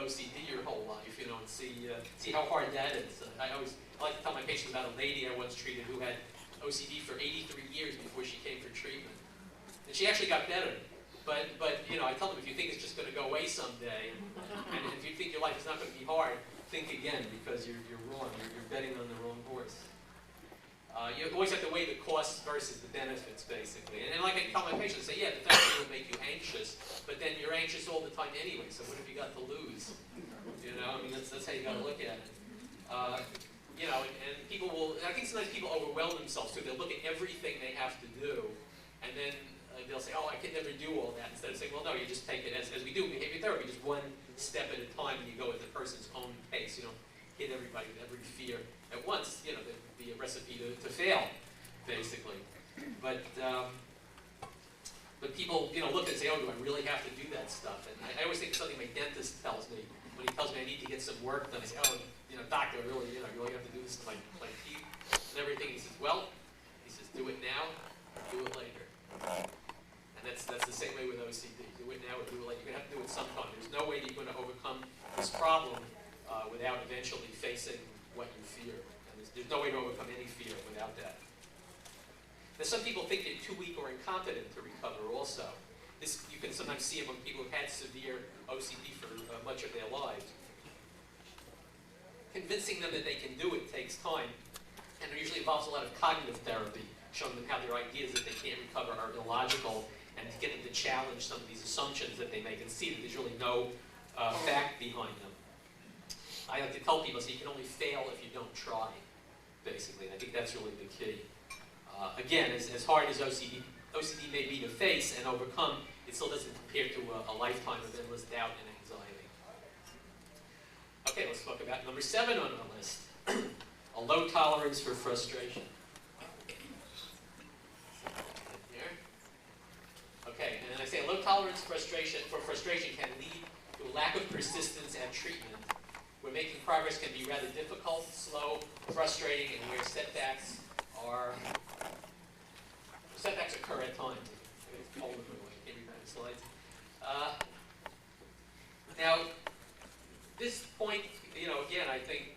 OCD your whole life, you know, and see how hard that is. I like to tell my patients about a lady I once treated who had OCD for 83 years before she came for treatment. And she actually got better. But you know, I tell them, if you think it's just going to go away someday, and if you think your life is not going to be hard, think again, because you're wrong. You're betting on the wrong horse. You always have to weigh the costs versus the benefits, basically. And like I tell my patients, say, yeah, the therapy will make you anxious, but then you're anxious all the time anyway, so what have you got to lose? You know, I mean, that's how you got to look at it. You know, and people will, I think sometimes people overwhelm themselves, so they'll look at everything they have to do, and then they'll say, oh, I can never do all that, instead of saying, well, no, you just take it, as we do in behavior therapy, just one step at a time, and you go at the person's own pace. You don't hit everybody with every fear at once. You know, there'd be a recipe to fail, basically. But people, you know, look and say, oh, do I really have to do that stuff? And I always think something my dentist tells me, when he tells me I need to get some work done. I say, oh, you know, doctor, really, you know, you really have to do this to my teeth and everything. He says, well, he says, do it now or do it later. And that's the same way with OCD. Do it now or do it later. You're going to have to do it sometime. There's no way that you're going to overcome this problem without eventually facing what you fear. And there's no way to overcome any fear without that. Now, some people think they're too weak or incompetent to recover also. This, you can sometimes see among people who've had severe OCD for much of their lives. Convincing them that they can do it takes time, and it usually involves a lot of cognitive therapy, showing them how their ideas that they can't recover are illogical, and to get them to challenge some of these assumptions that they make and see that there's really no fact behind them. I like to tell people, so you can only fail if you don't try, basically, and I think that's really the key. Again, as hard as OCD may be to face and overcome, it still doesn't compare to a lifetime of endless doubt and anxiety. Okay, let's talk about number 7 on our list, a low tolerance for frustration. Here. Okay, and then I say a low tolerance for frustration can lead to a lack of persistence at treatment, where making progress can be rather difficult, slow, frustrating, and where setbacks occur at times. I can't read my slides. Now, this point, you know, again, I think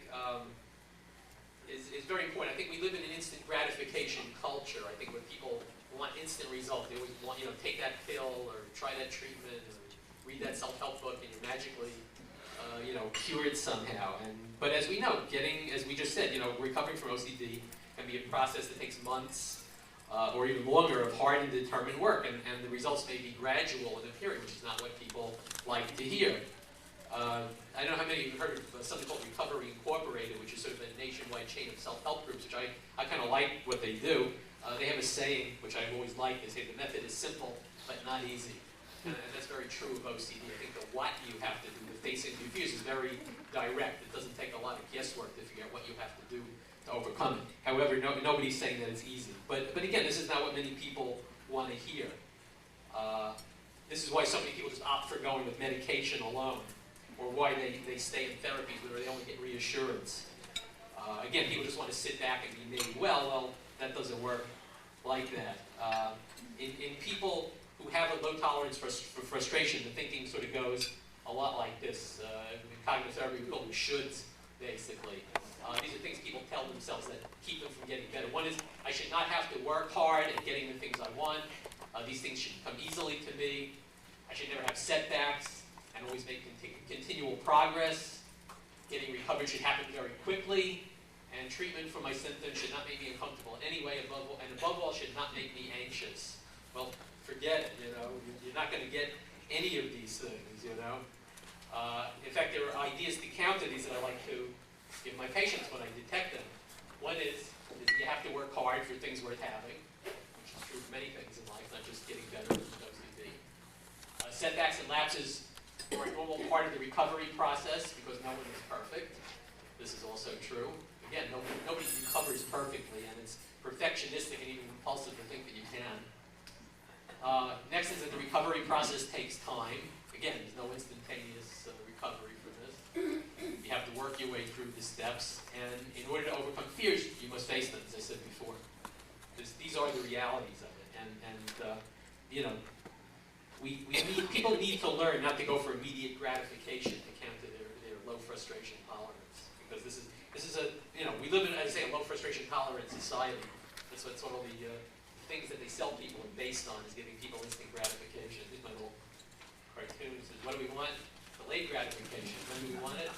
is very important. I think we live in an instant gratification culture. I think when people want instant results, they always want, you know, take that pill or try that treatment or read that self-help book and you're magically, you know, cured somehow. But as we know, as we just said, you know, recovering from OCD can be a process that takes months or even longer of hard and determined work, and the results may be gradual in a period, which is not what people like to hear. I don't know how many of you have heard of something called Recovery Incorporated, which is sort of a nationwide chain of self-help groups, which I kind of like what they do. They have a saying, which I've always liked. They say the method is simple, but not easy. And that's very true of OCD. I think the what you have to do, the facing the fears, is very direct. It doesn't take a lot of guesswork to figure out what you have to do to overcome it. However, nobody's saying that it's easy. But again, this is not what many people want to hear. This is why so many people just opt for going with medication alone, or why they stay in therapies where they only get reassurance. Again, people just want to sit back and be made well. Well, that doesn't work like that. In people who have a low tolerance for frustration, the thinking sort of goes a lot like this. In cognitive therapy, we call them shoulds, basically. These are things people tell themselves that keep them from getting better. One is, I should not have to work hard at getting the things I want. These things should come easily to me. I should never have setbacks and always make continual progress. Getting recovered should happen very quickly. And treatment for my symptoms should not make me uncomfortable in any way, and above all, should not make me anxious. Well, forget it, you know. You're not going to get any of these things, you know. In fact, there are ideas to counter these that I like to give my patients when I detect them. One is you have to work hard for things worth having, which is true for many things in life, not just getting better with OCD. Setbacks and lapses are a normal part of the recovery process because no one is perfect. This is also true. Again, nobody recovers perfectly, and it's perfectionistic and even compulsive to think that you can. Next is that the recovery process takes time. Again, there's no instantaneous recovery for this. You have to work your way through the steps, and in order to overcome fears, you must face them, as I said before. These are the realities of it, and you know, people need to learn not to go for immediate gratification to counter their is a, we live in, as I say, a low frustration tolerant society. That's what sort of the things that they sell people are based on, is giving people instant gratification. These are my little cartoons. What do we want? Delayed gratification. When do we want it?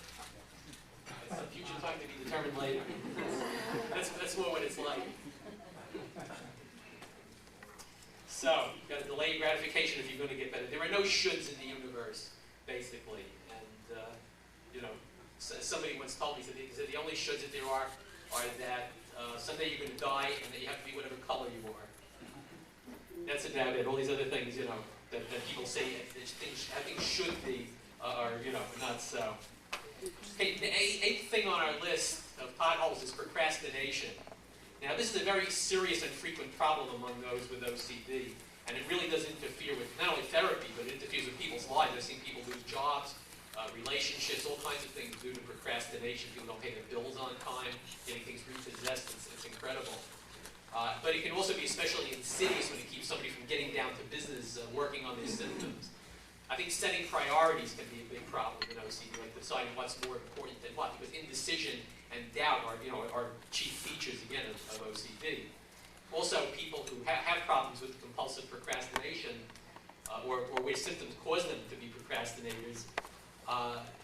It's a future time to be determined later. That's more what it's like. So, you've got to delay gratification if you're going to get better. There are no shoulds in the universe, basically. And, somebody once told me, he said the only shoulds that there are that someday you're going to die and that you have to be whatever color you are. That's about it. All these other things, that people say I think should be are, not so. Okay, the eighth thing on our list of potholes is procrastination. Now, this is a very serious and frequent problem among those with OCD, and it really does interfere with not only therapy, but it interferes with people's lives. I've seen people lose jobs, relationships, all kinds of things due to procrastination. People don't pay their bills on time, getting things repossessed. It's incredible. But it can also be especially insidious when it keeps somebody from getting down to business, working on their symptoms. I think setting priorities can be a big problem in OCD, like deciding what's more important than what, because indecision and doubt are chief features, again, of OCD. Also, people who have problems with compulsive procrastination, or where symptoms cause them to be procrastinators,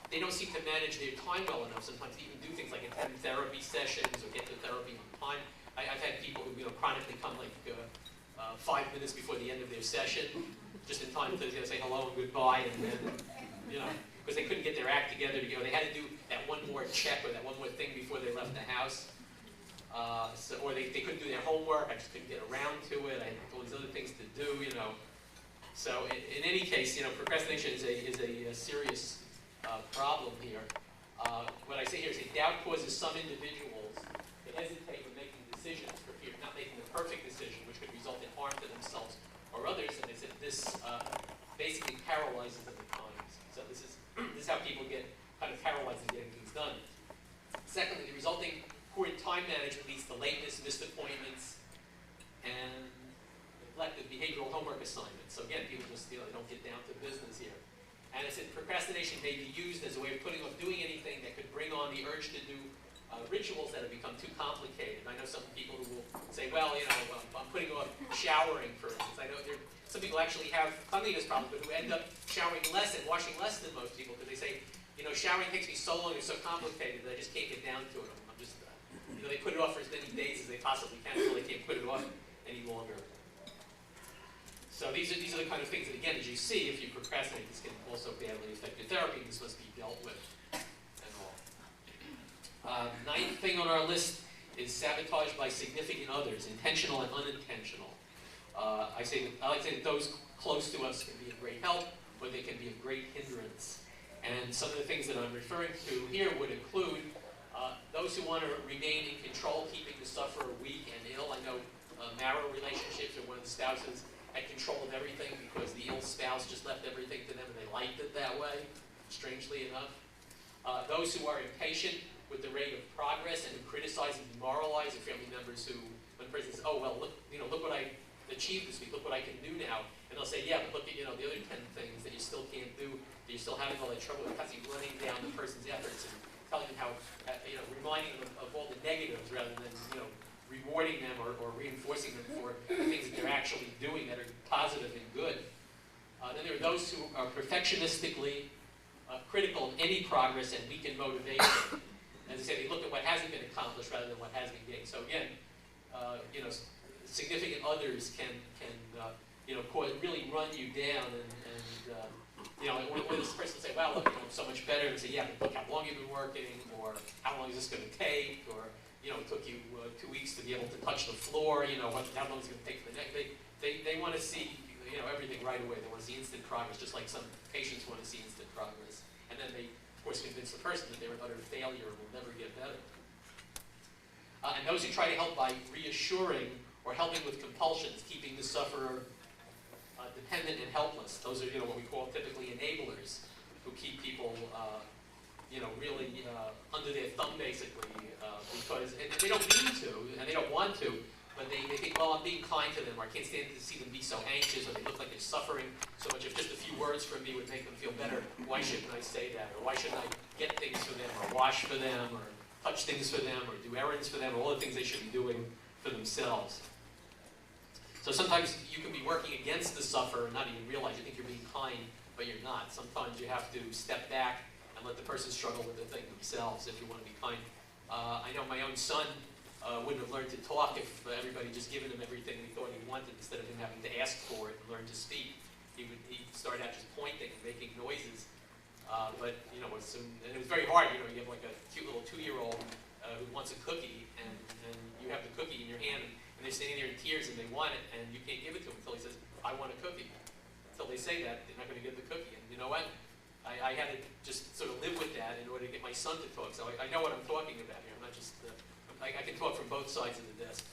they don't seem to manage their time well enough sometimes to even do things like attend therapy sessions or get to therapy on time. I've had people who chronically come like 5 minutes before the end of their session, just in time to say hello and goodbye, and then, because they couldn't get their act together to go. They had to do that one more check or that one more thing before they left the house. Or they couldn't do their homework. I just couldn't get around to it. I had all these other things to do, So in any case, procrastination is a serious problem here. What I say here is that doubt causes some individuals to hesitate when making decisions for fear of not making the perfect decision, which could result in harm to themselves or others. And they said this basically paralyzes them at times. So this is how people get kind of paralyzed in getting things done. Secondly, the resulting poor time management leads to lateness, missed appointments, and neglected behavioral homework assignments. So again, people just they don't get down to business here. And I said procrastination may be used as a way of putting off doing anything that could bring on the urge to do rituals that have become too complicated. I know some people who will say, well, I'm putting off showering, for instance. I know some people actually have cleanliness problems, but who end up showering less and washing less than most people, because they say, showering takes me so long, it's so complicated that I just can't get down to it. I'm just, they put it off for as many days as they possibly can until they can't put it off any longer. So these are the kind of things that, again, as you see, if you procrastinate, this can also badly affect your therapy. This must be dealt with and all. Ninth thing on our list is sabotage by significant others, intentional and unintentional. I like to say that those close to us can be of great help, or they can be of great hindrance. And some of the things that I'm referring to here would include those who want to remain in control, keeping the sufferer weak and ill. I know marital relationships, or one of the spouses had control of everything because the ill spouse just left everything to them and they liked it that way, strangely enough. Those who are impatient with the rate of progress and who criticize and demoralize their family members who, when the person says, oh, well, look what I achieved this week, look what I can do now. And they'll say, yeah, but look at, the other 10 things that you still can't do, that you're still having all that trouble with, constantly running down the person's efforts and telling them how, reminding them of all the negatives rather than, rewarding them or reinforcing them for things that they're actually doing that are positive and good. Then there are those who are perfectionistically critical of any progress and weaken motivation. As I say, they look at what hasn't been accomplished rather than what has been gained. So again, significant others can really run you down and when this person will say, well, look, I'm so much better, and say, yeah, but look how long you've been working, or how long is this going to take, or it took you 2 weeks to be able to touch the floor, how long is it going to take for the next. They want to see, everything right away. They want to see instant progress, just like some patients want to see instant progress. And then they, of course, convince the person that they're an utter failure and will never get better. And those who try to help by reassuring or helping with compulsions, keeping the sufferer dependent and helpless. Those are, what we call typically enablers, who keep people, really under their thumb, basically, because and they don't mean to, and they don't want to, but they think, well, I'm being kind to them, or I can't stand to see them be so anxious, or they look like they're suffering so much. If just a few words from me would make them feel better, why shouldn't I say that? Or why shouldn't I get things for them, or wash for them, or touch things for them or do errands for them, or all the things they should be doing for themselves. So sometimes you can be working against the sufferer and not even realize. You think you're being kind, but you're not. Sometimes you have to step back and let the person struggle with the thing themselves if you want to be kind. I know my own son wouldn't have learned to talk if everybody just given him everything he thought he wanted instead of him having to ask for it and learn to speak. He started out just pointing and making noises. But, you know, and it was very hard. You know, you have like a cute little 2-year-old who wants a cookie, and you have the cookie in your hand, and they're standing there in tears, and they want it, and you can't give it to them until he says, I want a cookie. Until they say that, they're not going to get the cookie. And you know what? I had to just sort of live with that in order to get my son to talk. So I know what I'm talking about here. I'm not just, I can talk from both sides of the desk.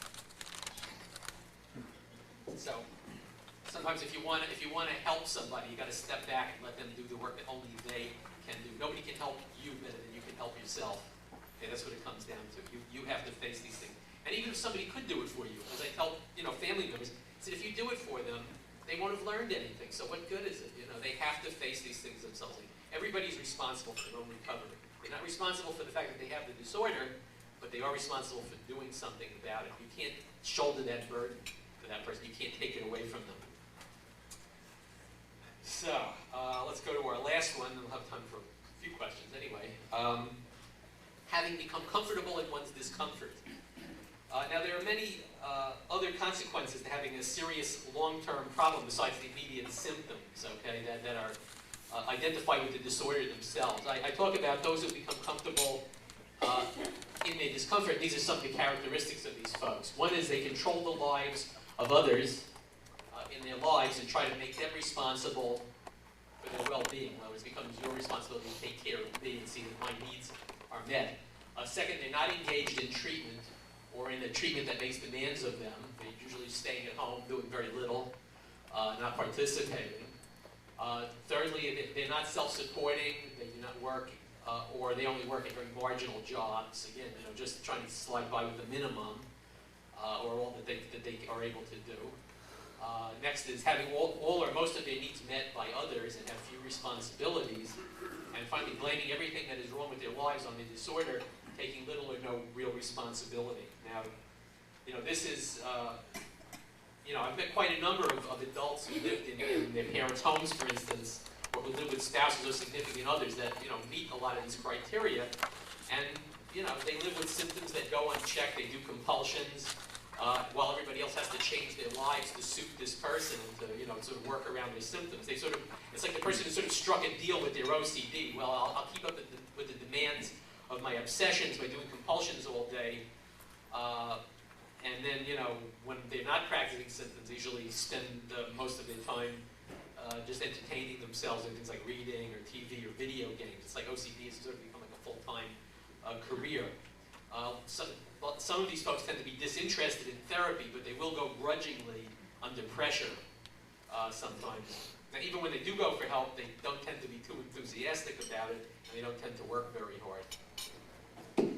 So sometimes if you want to help somebody, you got to step back and let them do the work that only they can do. Nobody can help you better than you can help yourself. Okay, that's what it comes down to. You have to face these things. And even if somebody could do it for you, as I tell family members, I said if you do it for them, they won't have learned anything. So what good is it? They have to face these things themselves. Everybody's responsible for their own recovery. They're not responsible for the fact that they have the disorder, but they are responsible for doing something about it. You can't shoulder that burden for that person. You can't take it away from them. So let's go to our last one, and we'll have time for a few questions anyway. Having become comfortable in one's discomfort. Now there are many other consequences to having a serious long-term problem besides the immediate symptoms, okay, that are identified with the disorder themselves. I talk about those who become comfortable in their discomfort. These are some of the characteristics of these folks. One is they control the lives of others in their lives and try to make them responsible for their well-being. In other words, it becomes your responsibility to take care of me and see that my needs are met. Second, they're not engaged in treatment or in a treatment that makes demands of them. They're usually staying at home, doing very little, not participating. Thirdly, they're not self-supporting, they do not work, or they only work at very marginal jobs. Again, just trying to slide by with the minimum, or all that they are able to do. Next is having all or most of their needs met by others and have few responsibilities. And finally, blaming everything that is wrong with their lives on their disorder, taking little or no real responsibility. Now, this is, I've met quite a number of adults who lived in their parents' homes, for instance, or who live with spouses or significant others that, meet a lot of these criteria. And, they live with symptoms that go unchecked. They do compulsions, while everybody else has to change their lives to suit this person and to, sort of work around their symptoms. It's like the person who sort of struck a deal with their OCD. Well, I'll keep up with the demands of my obsessions by doing compulsions all day. And then, when they're not practicing symptoms, they usually spend most of their time just entertaining themselves in things like reading or TV or video games. It's like OCD has sort of become like a full-time career. Some of these folks tend to be disinterested in therapy, but they will go grudgingly under pressure sometimes. Now, even when they do go for help, they don't tend to be too enthusiastic about it, and they don't tend to work very hard.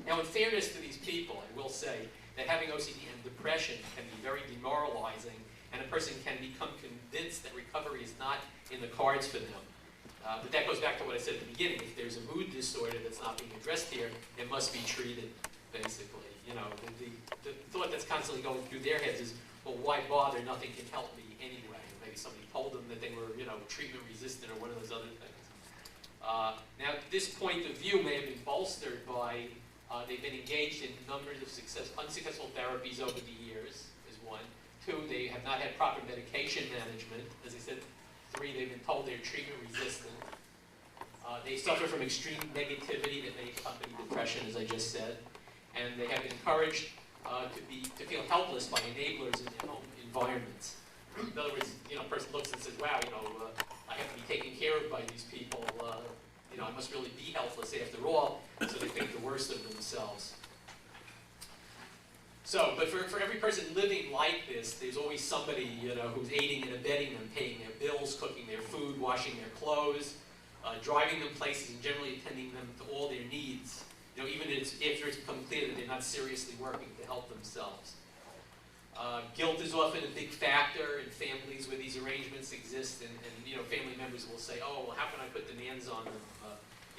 Now, in fairness to these people, I will say that having OCD and depression can be very demoralizing, and a person can become convinced that recovery is not in the cards for them. But that goes back to what I said at the beginning. If there's a mood disorder that's not being addressed here, it must be treated, basically. The thought that's constantly going through their heads is, well, why bother? Nothing can help me anyway. Maybe somebody told them that they were, treatment resistant or one of those other things. Now, this point of view may have been bolstered by they've been engaged in numbers of unsuccessful therapies over the years, is one. Two, they have not had proper medication management. As I said, three, they've been told they're treatment resistant. They suffer from extreme negativity that may accompany depression, as I just said. And they have been encouraged to feel helpless by enablers in their home environments. In other words, a person looks and says, wow, I have to be taken care of by these people. I must really be helpless after all, so they think the worst of themselves. So, but for every person living like this, there's always somebody, who's aiding and abetting them, paying their bills, cooking their food, washing their clothes, driving them places, and generally attending them to all their needs. Even after it's become clear that they're not seriously working to help themselves. Guilt is often a big factor in families where these arrangements exist, and family members will say, oh, well, how can I put demands on them?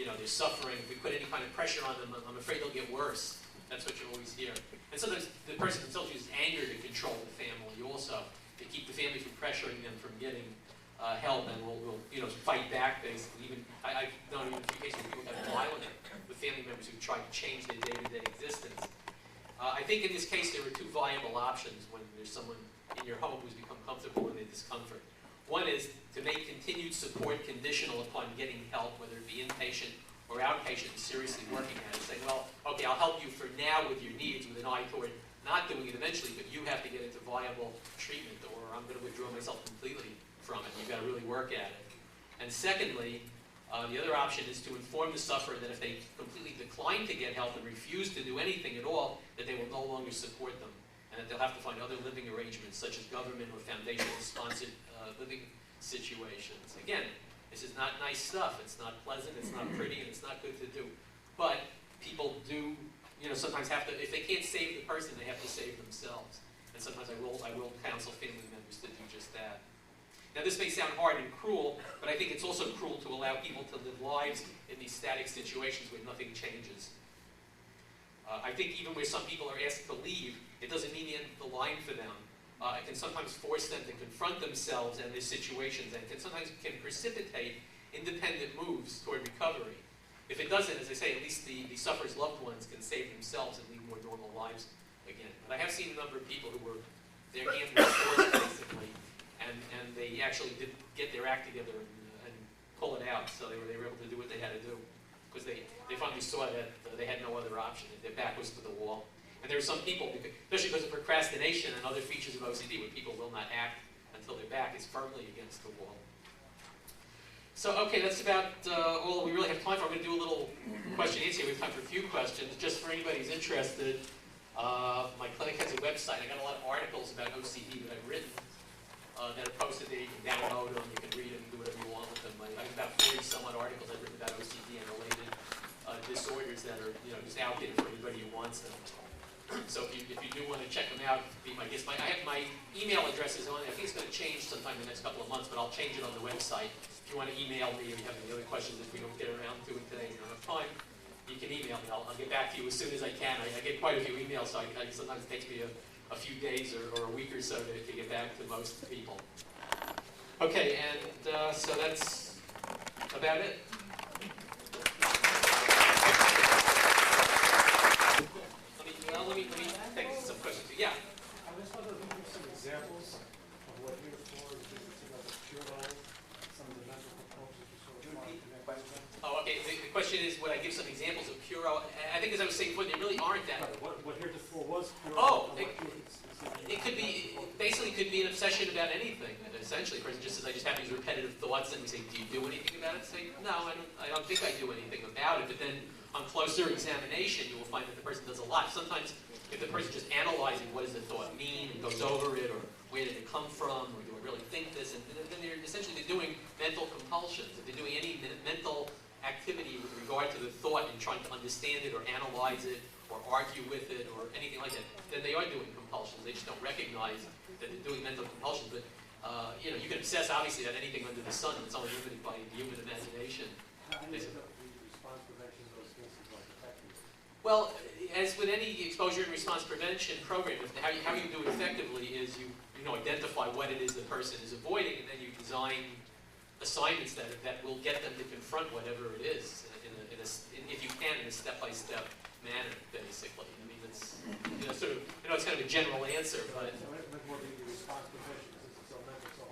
they're suffering. If we put any kind of pressure on them, I'm afraid they'll get worse. That's what you always hear. And sometimes the person themselves uses anger to control the family also, to keep the family from pressuring them from getting help, and will fight back basically. Even I've known even a few cases where people got violent with family members who tried to change their day-to-day existence. I think in this case there are two viable options when there's someone in your home who's become comfortable in their discomfort. One is to make continued support conditional upon getting help, whether it be inpatient or outpatient, and seriously working at it, saying, well, okay, I'll help you for now with your needs with an eye toward not doing it eventually, but you have to get into viable treatment, or I'm going to withdraw myself completely from it. You've got to really work at it. And secondly, the other option is to inform the sufferer that if they completely decline to get help and refuse to do anything at all, that they will no longer support them, and that they'll have to find other living arrangements, such as government or foundation-sponsored living situations. Again, this is not nice stuff. It's not pleasant, it's not pretty, and it's not good to do. But people do, sometimes have to, if they can't save the person, they have to save themselves. And sometimes I will counsel family members to do just that. Now this may sound hard and cruel, but I think it's also cruel to allow people to live lives in these static situations where nothing changes. I think even where some people are asked to leave, it doesn't mean the end of the line for them. It can sometimes force them to confront themselves and their situations, and sometimes can precipitate independent moves toward recovery. If it doesn't, as I say, at least the sufferer's loved ones can save themselves and lead more normal lives again. But I have seen a number of people who were, their hand was forced basically, and they actually did get their act together and pull it out, so they were able to do what they had to do. Because they finally saw that they had no other option, that their back was to the wall. And there are some people, especially because of procrastination and other features of OCD, where people will not act until their back is firmly against the wall. So, okay, that's about all we really have time for. I'm going to do a little question and answer. We have time for a few questions. Just for anybody who's interested, my clinic has a website. I got a lot of articles about OCD that I've written that are posted there. You can download them, you can read them, do whatever you want with them. I have about 40 some odd articles I've written about OCD and related disorders that are just out there for anybody who wants them. So if you do want to check them out, be my guest. I have my email addresses on there. I think it's going to change sometime in the next couple of months, but I'll change it on the website. If you want to email me or you have any other questions, if we don't get around to it today, you don't have time, you can email me. I'll get back to you as soon as I can. I get quite a few emails, so sometimes it takes me a few days or a week or so to get back to most people. Okay, and so that's about it. Let me take some questions. Yeah? I just wanted to give some examples of what you're for, like the Potholes, some of the mental components you sort of question. Oh, okay. The question is, would I give some examples of Puro? I think, as I was saying before, there really aren't that. Right. What heretofore was Puro? Oh, it could be, basically could be an obsession about anything. Essentially, a person just says, I just have these repetitive thoughts, and we say, do you do anything about it? Say, no, I don't think I do anything about it. But then on closer examination, you will find that the person does a lot. Sometimes, if the person just analyzing what does the thought mean and goes over it, or where did it come from, or do I really think this, and then they're essentially doing mental compulsions. If they're doing any mental activity with regard to the thought and trying to understand it or analyze it or argue with it or anything like that, then they are doing compulsions. They just don't recognize that they're doing mental compulsions. But you can obsess obviously on anything under the sun. It's only limited by the human imagination. Well, as with any exposure and response prevention program, how you do it effectively is you identify what it is the person is avoiding, and then you design assignments that will get them to confront whatever it is, if you can, in a step-by-step manner, basically. I mean, it's it's kind of a general answer, but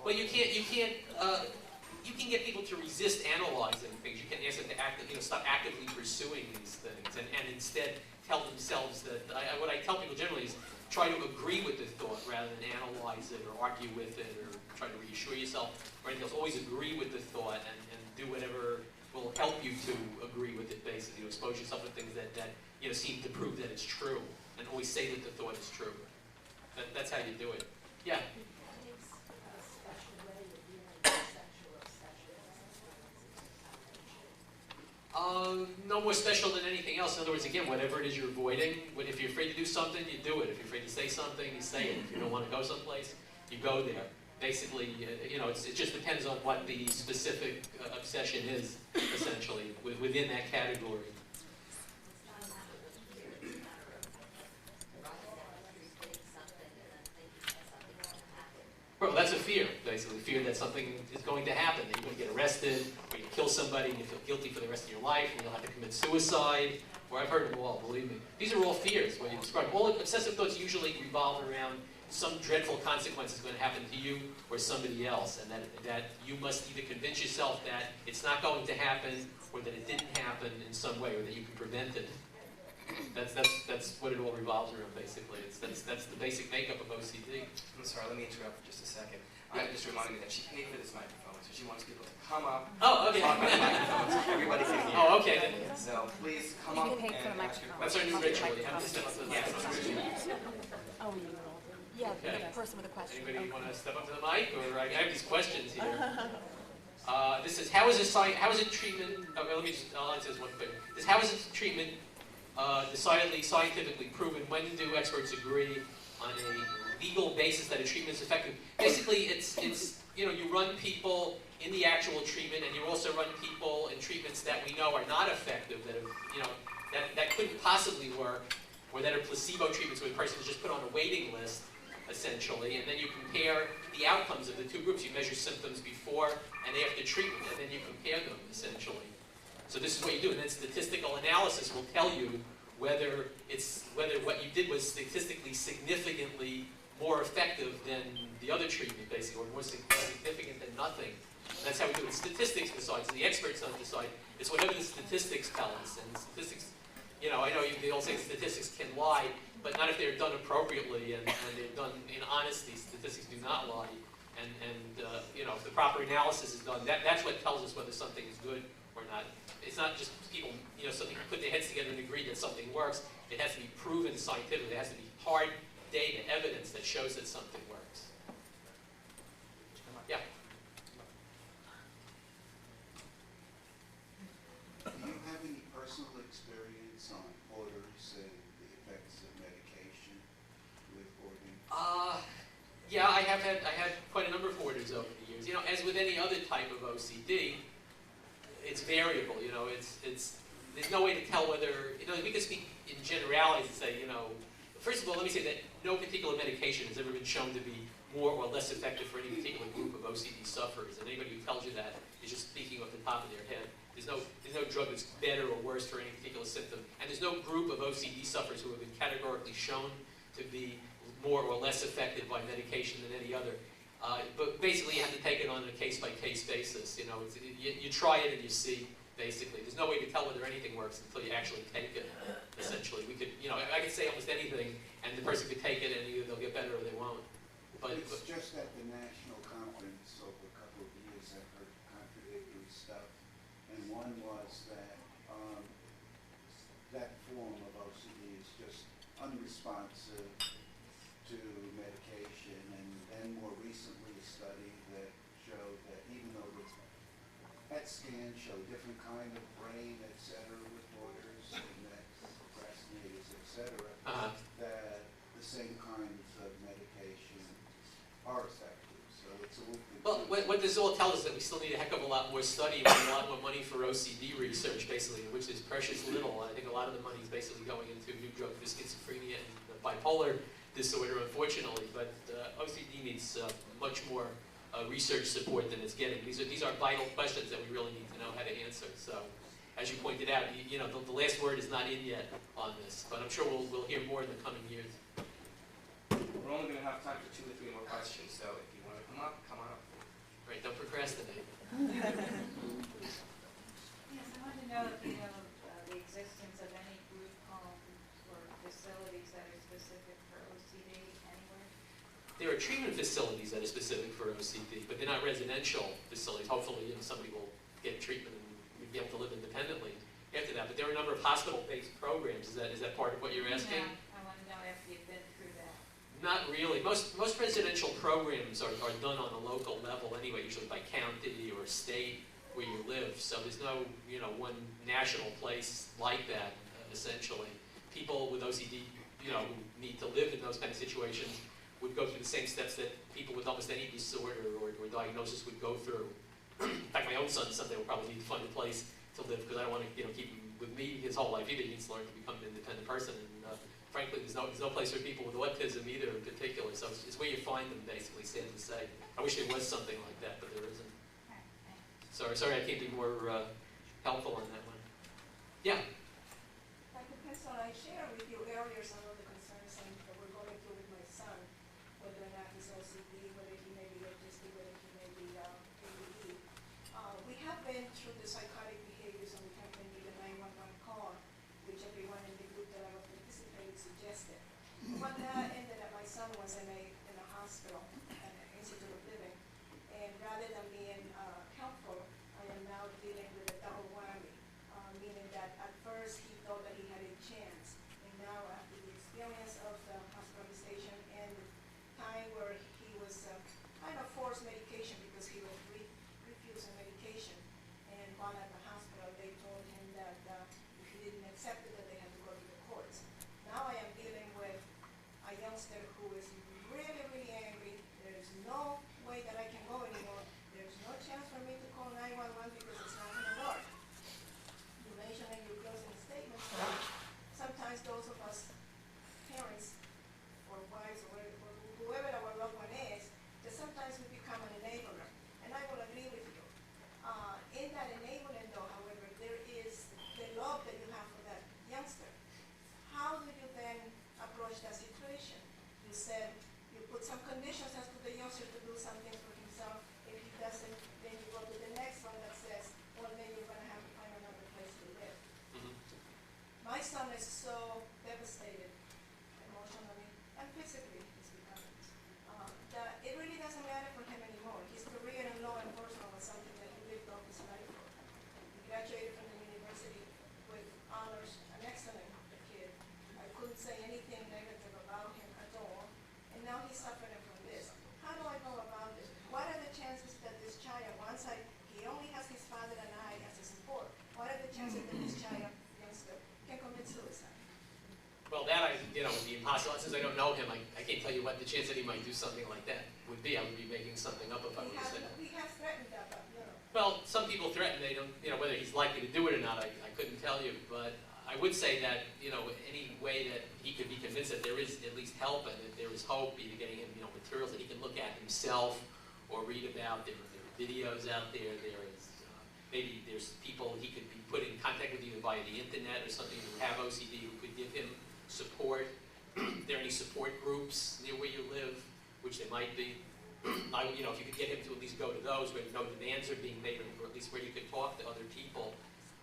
well, you can get people to resist analyzing things. You can ask them to stop actively pursuing these things, and instead tell themselves that. What I tell people generally is try to agree with the thought rather than analyze it or argue with it or try to reassure yourself or anything else. Always agree with the thought and do whatever will help you to agree with it. Basically, expose yourself to things that seem to prove that it's true, and always say that the thought is true. That's how you do it. Yeah. No more special than anything else. In other words, again, whatever it is you're avoiding, if you're afraid to do something, you do it. If you're afraid to say something, you say it. If you don't want to go someplace, you go there. basically, it just depends on what the specific obsession is, essentially, within that category. Well, that's a fear, basically. Fear that something is going to happen, that you're going to get arrested, or you kill somebody and you feel guilty for the rest of your life, and you'll have to commit suicide. Or I've heard them all, believe me. These are all fears, what you describe. All obsessive thoughts usually revolve around some dreadful consequence is going to happen to you or somebody else, and that you must either convince yourself that it's not going to happen, or that it didn't happen in some way, or that you can prevent it. That's what it all revolves around, basically. That's the basic makeup of OCD. I'm sorry, let me interrupt for just a second. It just reminded me that she paid for this microphone, so she wants people to come up, oh, okay. talk about the microphone so everybody can hear. Oh, okay. Then. So please come up and ask your That's our question. new ritual. You have to step up to the Yes, microphone. that's what Oh, yeah, Okay. the person with the question. Anybody want to step up to the mic? Or I have these questions here. This is how is it treatment? I'll answer this one thing. How is it treatment decidedly scientifically proven? When do experts agree on a legal basis that a treatment is effective? Basically, it's you run people in the actual treatment, and you also run people in treatments that we know are not effective, that couldn't possibly work, or that are placebo treatments where the person is just put on a waiting list, essentially, and then you compare the outcomes of the two groups. You measure symptoms before and after treatment, and then you compare them, essentially. So this is what you do, and then statistical analysis will tell you whether what you did was statistically significantly more effective than the other treatment, basically, or more significant than nothing. That's how we do it. Statistics decides. The experts don't decide. It's whatever the statistics tell us. And statistics, I know they all say statistics can lie, but not if they're done appropriately and they're done in honesty. Statistics do not lie. And if the proper analysis is done, that's what tells us whether something is good or not. It's not just people, something put their heads together and agree that something works. It has to be proven scientifically. There has to be hard data, evidence that shows that something works. Yeah. Do you have any personal experience on orders and the effects of medication with ordering? Yeah, I had quite a number of orders over the years. As with any other type of OCD, it's variable. There's no way to tell whether we can speak in generalities and say, first of all, let me say that no particular medication has ever been shown to be more or less effective for any particular group of OCD sufferers. And anybody who tells you that is just speaking off the top of their head. There's no drug that's better or worse for any particular symptom. And there's no group of OCD sufferers who have been categorically shown to be more or less effective by medication than any other. But basically, you have to take it on a case-by-case basis. You try it and you see, basically. There's no way to tell whether anything works until you actually take it, essentially. We could, I could say almost anything, and the person could take it, and either they'll get better or they won't. It's just at the national conference over a couple of years I've heard contradictory stuff. And one was that that form of OCD is just unresponsive to medication. And then more recently a study that showed that even though the PET scans show different kind of brain, et cetera, reporters and that procrastinators, et cetera, that the same kinds of medication are effective. So it's a little bit. Well, what this all tells us is that we still need a heck of a lot more study and a lot more money for OCD research, basically, which is precious little. I think a lot of the money is basically going into new drugs for schizophrenia and bipolar disorder, unfortunately. But OCD needs much more research support than it's getting. These are vital questions that we really need to know how to answer. So, as you pointed out, the last word is not in yet on this, but I'm sure we'll hear more in the coming years. We're only going to have time for 2 or 3 more questions, so if you want to come up, come on up. Right, don't procrastinate. Yes, I wanted to know if you know the existence of any group homes or facilities that are specific for OCD anywhere. There are treatment facilities that are specific for OCD, but they're not residential facilities. Hopefully, somebody will get treatment and be able to live independently after that. But there are a number of hospital-based programs. Is that part of what you're asking? Yeah, I want to know if you've been through that. Not really. Most residential programs are done on a local level anyway, usually by county or state where you live. So there's no one national place like that. Essentially, people with OCD who need to live in those kind of situations would go through the same steps that people with almost any disorder or diagnosis would go through. In fact, my own son someday will probably need to find a place to live because I don't want to, keep him with me his whole life either. He needs to learn to become an independent person. And frankly, there's no place for people with autism either in particular. So it's where you find them, basically, sad to say. I wish there was something like that, but there isn't. Sorry, I can't be more helpful on that one. Yeah. Dr. Penzel, I shared with you earlier some of the concerns that we're going through with my son, whether or not he's OCD, whether he may be autistic, whether he may be ADD. We have been through the psychotic behaviors and we have been with the 911 call, which everyone in the group that I was participating suggested. What that ended up, my son was in a hospital, an institute of living, and rather than being helpful, I am now dealing with a double whammy, meaning that at first he thought that he had a chance, and now after the experience of the hospitalization and the time where he was kind of forced medication because he was refusing medication, and while at the hospital they told him that if he didn't accept it, that they had to go to the courts. Now I am dealing with a youngster who is really, really angry. There's no way that I can go anymore. There's no chance for me to call 911 because it's not going to work. You mentioned in your closing statement that sometimes those of us parents or wives or whoever our loved one is, that sometimes we become an enabler. And I will agree with you. In that enabling though, however, there is the love that you have for that youngster. How do you then approach that situation? You said you put some conditions as to the youngster to do something for himself. If he doesn't, then you go to the next one that says, well, then you're going to have to find another place to live. Mm-hmm. My son is so devastated emotionally and physically, he's becoming, that it really doesn't matter for him anymore. His career in law enforcement was something that he lived all his life for. He graduated from the university with honors, an excellent kid. I couldn't say anything negative about him at all. And now he's suffering from this. How do I go about this? What are the chances that this child, he only has his father and I as a support, what are the chances that this child, youngster, can commit suicide? Well, that would be impossible. Since I don't know him, I can't tell you what the chance that he might do something like that would be. I would be making something up if I were to say that. He has threatened that, but Well, some people threaten. They don't, whether he's likely to do it or not, I couldn't tell you. But I would say that, any way that he could be convinced that there is at least help and that there is hope, either getting him, materials that he can look at himself or read about. There are videos out there. There is maybe there's people he could be put in contact with either via the internet or something who have OCD who could give him support. There are any support groups near where you live, which there might be. If you could get him to at least go to those where no demands are being made, or at least where you could talk to other people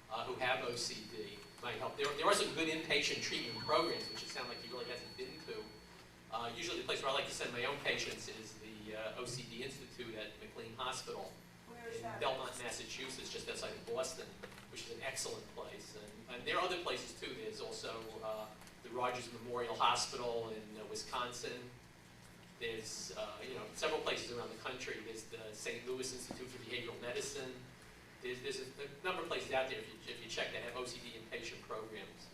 who have OCD, might help. There are some good inpatient treatment programs, which it sounds like he really hasn't been to. Usually the place where I like to send my own patients is the OCD Institute at McLean Hospital where is in that? Belmont, Massachusetts, just outside of Boston, which is an excellent place. And there are other places too. There's also the Rogers Memorial Hospital in Wisconsin. There's several places around the country. There's the St. Louis Institute for Behavioral Medicine. There's a number of places out there if you check that have OCD inpatient programs.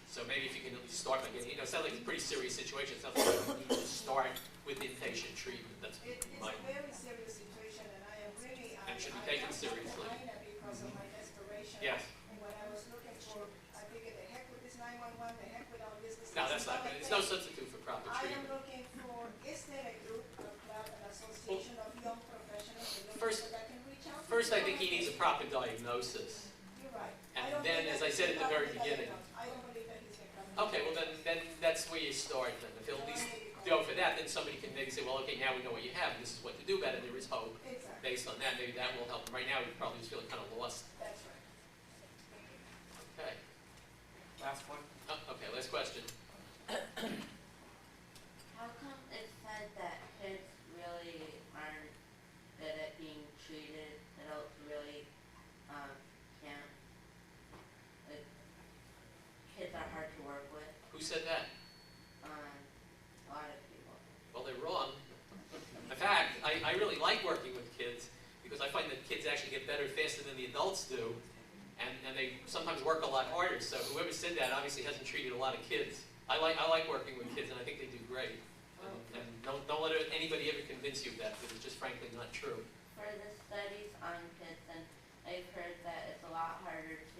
So maybe if you can at least start by getting, it sounds like it's a pretty serious situation. It sounds like you need to start with inpatient treatment. That's It's my. a very serious situation, and I am really, And should be taken seriously. Because of my desperation. Yes. And when I was looking for, I figured the heck with this 911, the heck with all this. No, that's not good. There's no substitute for proper I am treatment. looking for, is there a group, a club, an association of young professionals, a young First- people that can reach out? to First, I people think he like needs a this? proper diagnosis. You're right. And I don't then, think as that I said he's at the very properly beginning. diagnosed. I don't believe that he's been properly Okay, well then that's where you start. Then if he'll at least go for that, then somebody can maybe say, well, okay, now we know what you have, and this is what to do about it. There is hope Exactly, based on that. Maybe that will help him. Right now, he's probably just feeling kind of lost. that's right. Thank you. Okay. Last one. Okay. Last question. How come it's said that kids really aren't good at being treated, adults really can't? Like, kids are hard to work with, Who said that? a lot of people. Well, they're wrong. In fact, I really like working with kids because I find that kids actually get better faster than the adults do, and they sometimes work a lot harder. So whoever said that obviously hasn't treated a lot of kids. I like working with kids, and I think they do great. And don't let anybody ever convince you of that, because it's just frankly not true. For the studies on kids, and I've heard that it's a lot harder to